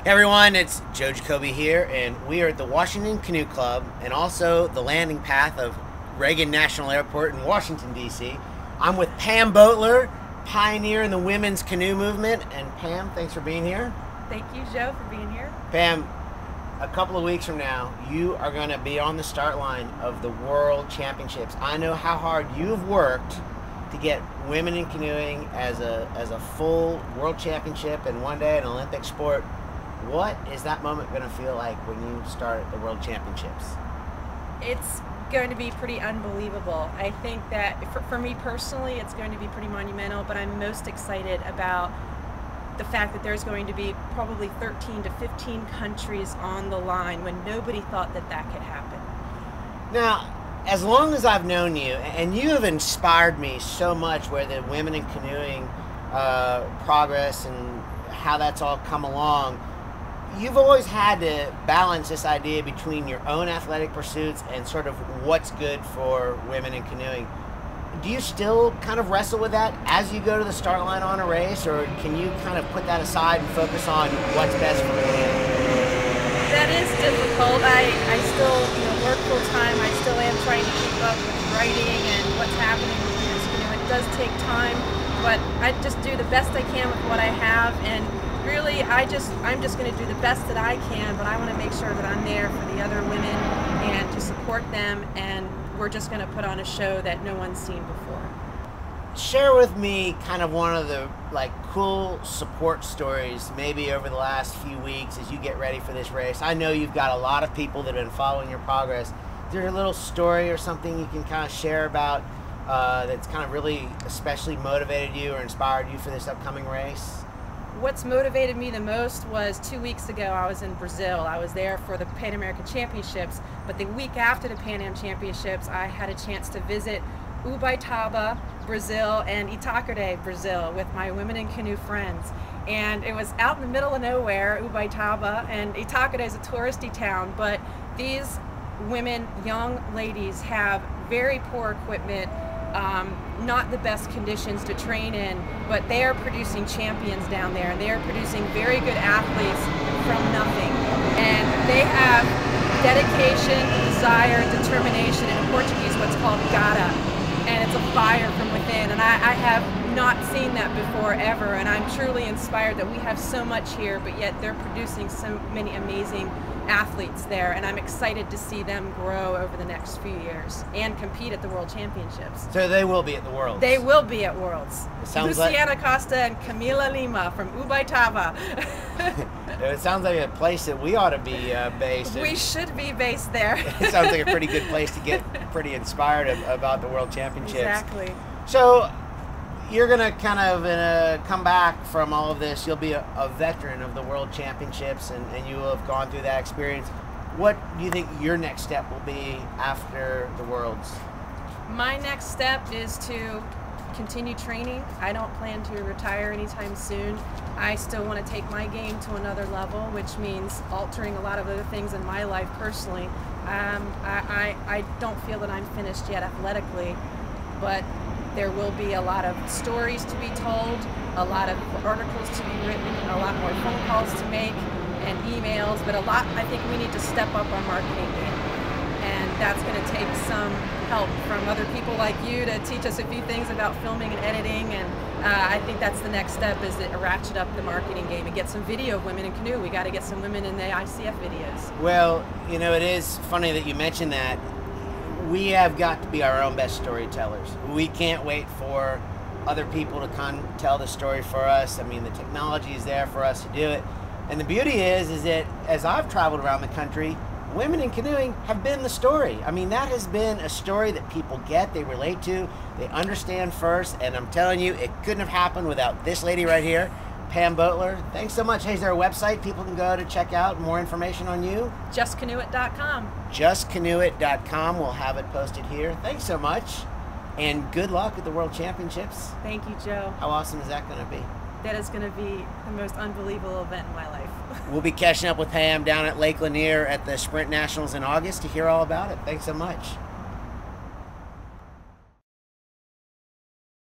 Hey everyone, it's Joe Jacobi here, and we are at the Washington Canoe Club and also the landing path of Reagan National Airport in Washington, D.C. I'm with Pam Boteler, pioneer in the women's canoe movement. And Pam, thanks for being here. Thank you, Joe, for being here. Pam, a couple of weeks from now, you are going to be on the start line of the World Championships. I know how hard you've worked to get women in canoeing as a full World Championship and one day an Olympic sport. What is that moment going to feel like when you start at the World Championships? It's going to be pretty unbelievable. I think that for me personally, it's going to be pretty monumental, but I'm most excited about the fact that there's going to be probably 13 to 15 countries on the line when nobody thought that that could happen. Now, as long as I've known you, and you have inspired me so much where the women in canoeing progress and how that's all come along, you've always had to balance this idea between your own athletic pursuits and sort of what's good for women in canoeing. Do you still kind of wrestle with that as you go to the start line on a race, or can you kind of put that aside and focus on what's best for the women? That is difficult. I still work full time. I still am trying to keep up with writing and what's happening with women's canoe. It does take time, but I just do the best I can with what I have, and really, I'm just going to do the best that I can, but I want to make sure that I'm there for the other women and to support them, and we're just going to put on a show that no one's seen before. Share with me kind of one of the cool support stories maybe over the last few weeks as you get ready for this race. I know you've got a lot of people that have been following your progress. Is there a little story or something you can kind of share about that's kind of really especially motivated you or inspired you for this upcoming race? What's motivated me the most was 2 weeks ago I was in Brazil. I was there for the Pan American Championships, but the week after the Pan Am Championships I had a chance to visit Ubaitaba, Brazil, and Itacaré, Brazil, with my women in canoe friends. And it was out in the middle of nowhere, Ubaitaba, and Itacaré is a touristy town, but these women, young ladies, have very poor equipment, not the best conditions to train in, but they are producing champions down there, and they are producing very good athletes from nothing. And they have dedication, desire, determination, and in Portuguese what's called gata, and it's a fire from within. And I have not seen that before ever, and I'm truly inspired that we have so much here, but yet they're producing so many amazing athletes there, and I'm excited to see them grow over the next few years and compete at the World Championships. So they will be at the Worlds? They will be at Worlds. Luciana Costa and Camila Lima from Ubaitaba. It sounds like a place that we ought to be based in. We should be based there. It sounds like a pretty good place to get pretty inspired about the World Championships. Exactly. So you're going to kind of come back from all of this. You'll be a veteran of the World Championships, and you will have gone through that experience. What do you think your next step will be after the Worlds? My next step is to continue training. I don't plan to retire anytime soon. I still want to take my game to another level, which means altering a lot of other things in my life personally. I don't feel that I'm finished yet athletically, but there will be a lot of stories to be told, a lot of articles to be written, a lot more phone calls to make, and emails, but I think we need to step up our marketing game. And that's going to take some help from other people like you to teach us a few things about filming and editing, and I think that's the next step, is to ratchet up the marketing game and get some video of women in canoe. We got to get some women in the ICF videos. Well, it is funny that you mentioned that. We have got to be our own best storytellers. We can't wait for other people to come tell the story for us. I mean, the technology is there for us to do it. And the beauty is that as I've traveled around the country, women in canoeing have been the story. I mean, that has been a story that people get, they relate to, they understand first. And I'm telling you, it couldn't have happened without this lady right here, Pam Boteler. Thanks so much. Hey, is there a website people can go to check out more information on you? JustCanoeIt.com. JustCanoeIt.com. We'll have it posted here. Thanks so much, and good luck at the World Championships. Thank you, Joe. How awesome is that going to be? That is going to be the most unbelievable event in my life. We'll be catching up with Pam down at Lake Lanier at the Sprint Nationals in August to hear all about it. Thanks so much.